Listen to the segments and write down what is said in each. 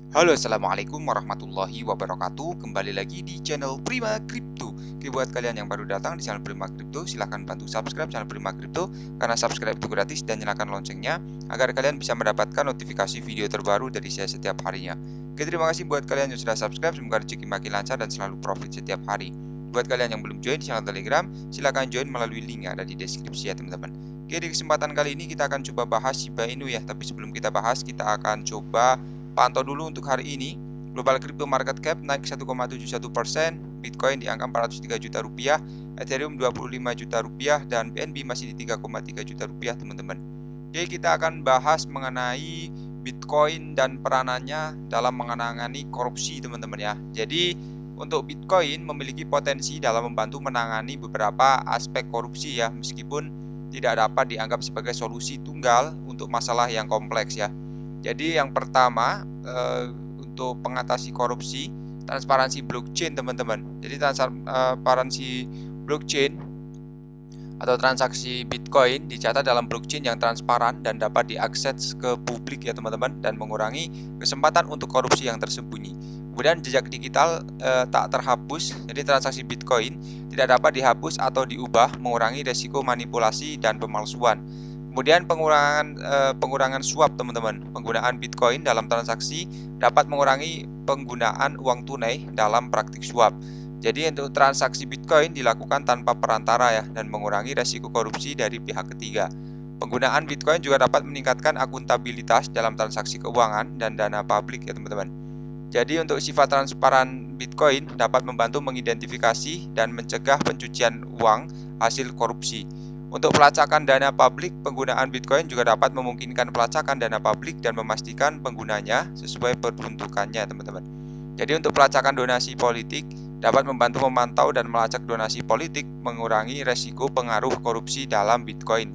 Halo, assalamualaikum warahmatullahi wabarakatuh. Kembali lagi di channel Prima Crypto. Oke, buat kalian yang baru datang di channel Prima Crypto, silahkan bantu subscribe channel Prima Crypto karena subscribe itu gratis, dan nyalakan loncengnya agar kalian bisa mendapatkan notifikasi video terbaru dari saya setiap harinya. Oke, terima kasih buat kalian yang sudah subscribe. Semoga rezeki makin lancar dan selalu profit setiap hari. Buat kalian yang belum join di channel Telegram, silahkan join melalui link yang ada di deskripsi ya teman-teman. Oke, di kesempatan kali ini kita akan coba bahas Shiba Inu ya. Tapi sebelum kita bahas, kita akan coba pantau dulu untuk hari ini. Global crypto market cap naik 1,71%, Bitcoin di angka 403 juta rupiah, Ethereum 25 juta rupiah, dan BNB masih di 3,3 juta rupiah teman-teman. Oke, kita akan bahas mengenai Bitcoin dan peranannya dalam menangani korupsi teman-teman ya. Jadi untuk Bitcoin memiliki potensi dalam membantu menangani beberapa aspek korupsi ya, meskipun tidak dapat dianggap sebagai solusi tunggal untuk masalah yang kompleks ya. Jadi yang pertama untuk mengatasi korupsi, transparansi blockchain teman-teman. Jadi transparansi blockchain atau transaksi Bitcoin dicatat dalam blockchain yang transparan dan dapat diakses ke publik ya teman-teman, dan mengurangi kesempatan untuk korupsi yang tersembunyi. Kemudian jejak digital tak terhapus, jadi transaksi Bitcoin tidak dapat dihapus atau diubah, mengurangi resiko manipulasi dan pemalsuan. Kemudian pengurangan suap teman-teman. Penggunaan Bitcoin dalam transaksi dapat mengurangi penggunaan uang tunai dalam praktik suap. Jadi untuk transaksi Bitcoin dilakukan tanpa perantara ya, dan mengurangi resiko korupsi dari pihak ketiga. Penggunaan Bitcoin juga dapat meningkatkan akuntabilitas dalam transaksi keuangan dan dana publik ya teman-teman. Jadi untuk sifat transparan Bitcoin dapat membantu mengidentifikasi dan mencegah pencucian uang hasil korupsi. Untuk pelacakan dana publik, penggunaan Bitcoin juga dapat memungkinkan pelacakan dana publik dan memastikan penggunanya sesuai peruntukannya teman-teman. Jadi untuk pelacakan donasi politik dapat membantu memantau dan melacak donasi politik, mengurangi resiko pengaruh korupsi dalam Bitcoin.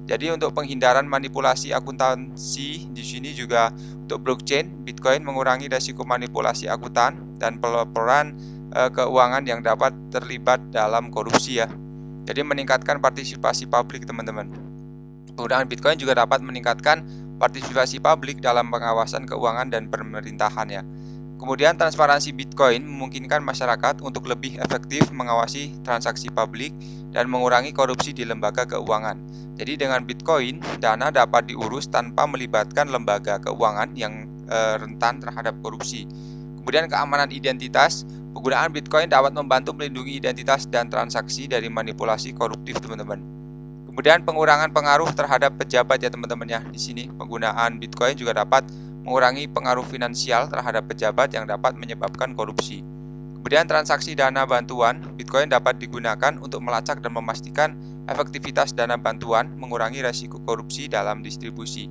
Jadi untuk penghindaran manipulasi akuntansi di sini juga untuk blockchain Bitcoin mengurangi resiko manipulasi akuntan dan pelaporan keuangan yang dapat terlibat dalam korupsi ya. Jadi meningkatkan partisipasi publik teman-teman. Penggunaan Bitcoin juga dapat meningkatkan partisipasi publik dalam pengawasan keuangan dan pemerintahan ya. Kemudian transparansi Bitcoin memungkinkan masyarakat untuk lebih efektif mengawasi transaksi publik dan mengurangi korupsi di lembaga keuangan. Jadi dengan Bitcoin, dana dapat diurus tanpa melibatkan lembaga keuangan yang rentan terhadap korupsi. Kemudian keamanan identitas, penggunaan Bitcoin dapat membantu melindungi identitas dan transaksi dari manipulasi koruptif teman-teman. Kemudian pengurangan pengaruh terhadap pejabat ya teman-teman ya. Di sini penggunaan Bitcoin juga dapat mengurangi pengaruh finansial terhadap pejabat yang dapat menyebabkan korupsi. Kemudian transaksi dana bantuan, Bitcoin dapat digunakan untuk melacak dan memastikan efektivitas dana bantuan, mengurangi risiko korupsi dalam distribusi.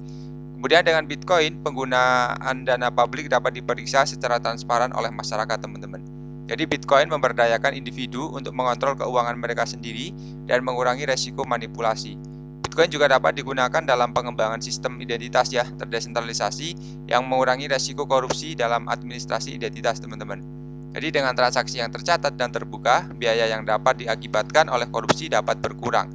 Kemudian dengan Bitcoin, penggunaan dana publik dapat diperiksa secara transparan oleh masyarakat teman-teman. Jadi Bitcoin memberdayakan individu untuk mengontrol keuangan mereka sendiri dan mengurangi resiko manipulasi. Bitcoin juga dapat digunakan dalam pengembangan sistem identitas ya, terdesentralisasi yang mengurangi resiko korupsi dalam administrasi identitas teman-teman. Jadi dengan transaksi yang tercatat dan terbuka, biaya yang dapat diakibatkan oleh korupsi dapat berkurang.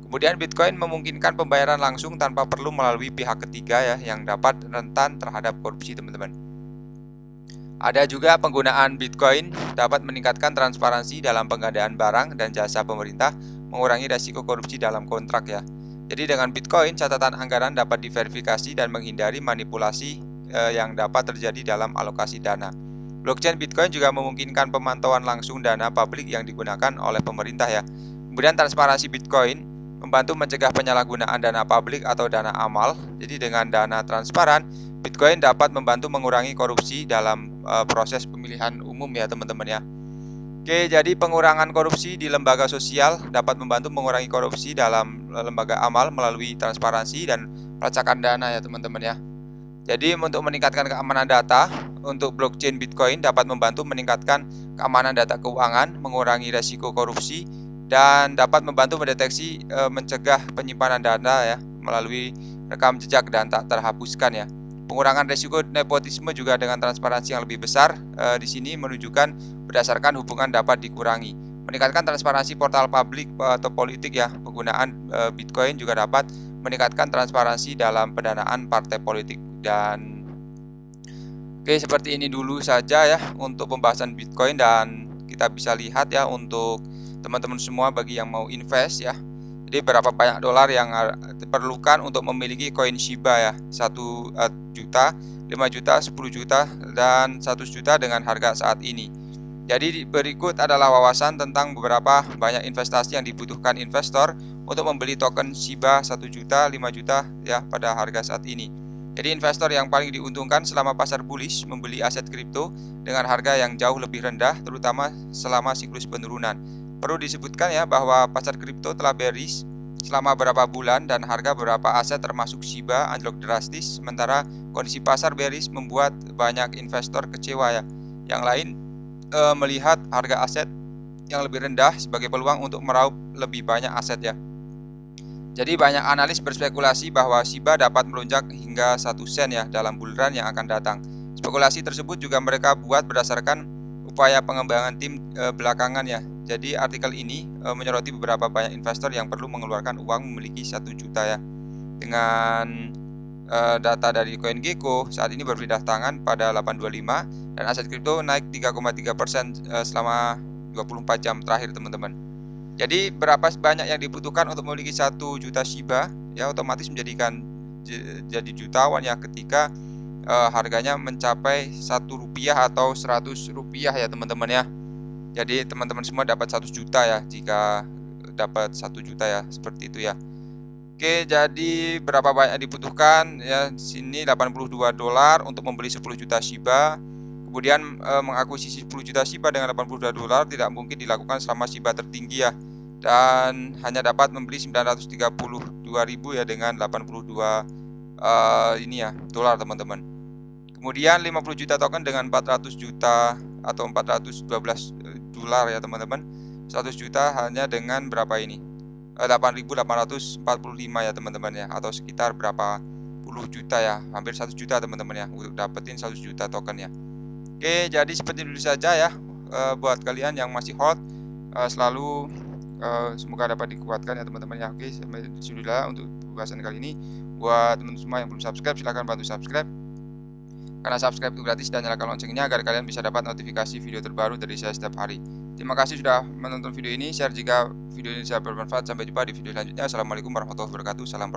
Kemudian Bitcoin memungkinkan pembayaran langsung tanpa perlu melalui pihak ketiga ya, yang dapat rentan terhadap korupsi teman-teman. Ada juga penggunaan Bitcoin dapat meningkatkan transparansi dalam pengadaan barang dan jasa pemerintah, mengurangi risiko korupsi dalam kontrak ya. Jadi dengan Bitcoin, catatan anggaran dapat diverifikasi dan menghindari manipulasi yang dapat terjadi dalam alokasi dana. Blockchain Bitcoin juga memungkinkan pemantauan langsung dana publik yang digunakan oleh pemerintah ya. Kemudian transparansi Bitcoin membantu mencegah penyalahgunaan dana publik atau dana amal. Jadi dengan dana transparan, Bitcoin dapat membantu mengurangi korupsi dalam proses pemilihan umum ya teman-teman ya. Oke, jadi pengurangan korupsi di lembaga sosial dapat membantu mengurangi korupsi dalam lembaga amal melalui transparansi dan pelacakan dana ya teman-teman ya. Jadi untuk meningkatkan keamanan data, untuk blockchain Bitcoin dapat membantu meningkatkan keamanan data keuangan, mengurangi resiko korupsi, dan dapat membantu mendeteksi mencegah penyimpanan data ya melalui rekam jejak dan tak terhapuskan ya. Pengurangan resiko nepotisme juga dengan transparansi yang lebih besar di sini menunjukkan berdasarkan hubungan dapat dikurangi. Meningkatkan transparansi portal publik atau politik ya. Penggunaan Bitcoin juga dapat meningkatkan transparansi dalam pendanaan partai politik. Dan Oke, seperti ini dulu saja ya untuk pembahasan Bitcoin, dan kita bisa lihat ya untuk teman-teman semua bagi yang mau invest ya. Jadi berapa banyak dolar yang diperlukan untuk memiliki koin Shiba ya? 1 juta, 5 juta, 10 juta, dan 100 juta dengan harga saat ini. Jadi berikut adalah wawasan tentang beberapa banyak investasi yang dibutuhkan investor untuk membeli token Shiba 1 juta, 5 juta ya pada harga saat ini. Jadi investor yang paling diuntungkan selama pasar bullish membeli aset kripto dengan harga yang jauh lebih rendah, terutama selama siklus penurunan. Perlu disebutkan ya bahwa pasar kripto telah bearish selama beberapa bulan dan harga beberapa aset termasuk Shiba anjlok drastis, sementara kondisi pasar bearish membuat banyak investor kecewa ya. Yang lain melihat harga aset yang lebih rendah sebagai peluang untuk meraup lebih banyak aset ya. Jadi banyak analis berspekulasi bahwa Shiba dapat melonjak hingga 1 sen ya dalam bull run yang akan datang. Spekulasi tersebut juga mereka buat berdasarkan upaya pengembangan tim belakangan ya. Jadi artikel ini menyoroti beberapa banyak investor yang perlu mengeluarkan uang memiliki 1 juta ya. Dengan data dari CoinGecko saat ini berpindah tangan pada 8.25 dan aset kripto naik 3,3% selama 24 jam terakhir teman-teman. Jadi berapa banyak yang dibutuhkan untuk memiliki 1 juta Shiba ya, otomatis menjadikan jadi jutawan ya ketika harganya mencapai 1 rupiah atau 100 rupiah ya teman-teman ya. Jadi teman-teman semua dapat 1 juta ya jika dapat 1 juta ya, seperti itu ya. Oke, jadi berapa banyak dibutuhkan ya? Sini 82 dolar untuk membeli 10 juta Shiba. Kemudian mengakuisisi 10 juta Shiba dengan 82 dolar tidak mungkin dilakukan selama Shiba tertinggi ya, dan hanya dapat membeli 932.000 ya dengan 82 ini ya dolar teman-teman. Kemudian 50 juta token dengan 400 juta atau 412 dolar ya teman-teman. 100 juta hanya dengan berapa ini? 8.845 ya teman-teman ya, atau sekitar berapa puluh juta ya, hampir 1 juta teman-teman ya untuk dapetin 100 juta token ya. Oke, jadi seperti itu saja ya buat kalian yang masih hold, selalu semoga dapat dikuatkan ya teman-teman ya. Oke, sampai di sini dulu untuk pembahasan kali ini. Buat teman-teman semua yang belum subscribe, silahkan bantu subscribe karena subscribe itu gratis, dan nyalakan loncengnya agar kalian bisa dapat notifikasi video terbaru dari saya setiap hari. Terima kasih sudah menonton video ini, share jika video ini bisa bermanfaat. Sampai jumpa di video selanjutnya. Assalamualaikum warahmatullahi wabarakatuh. Salam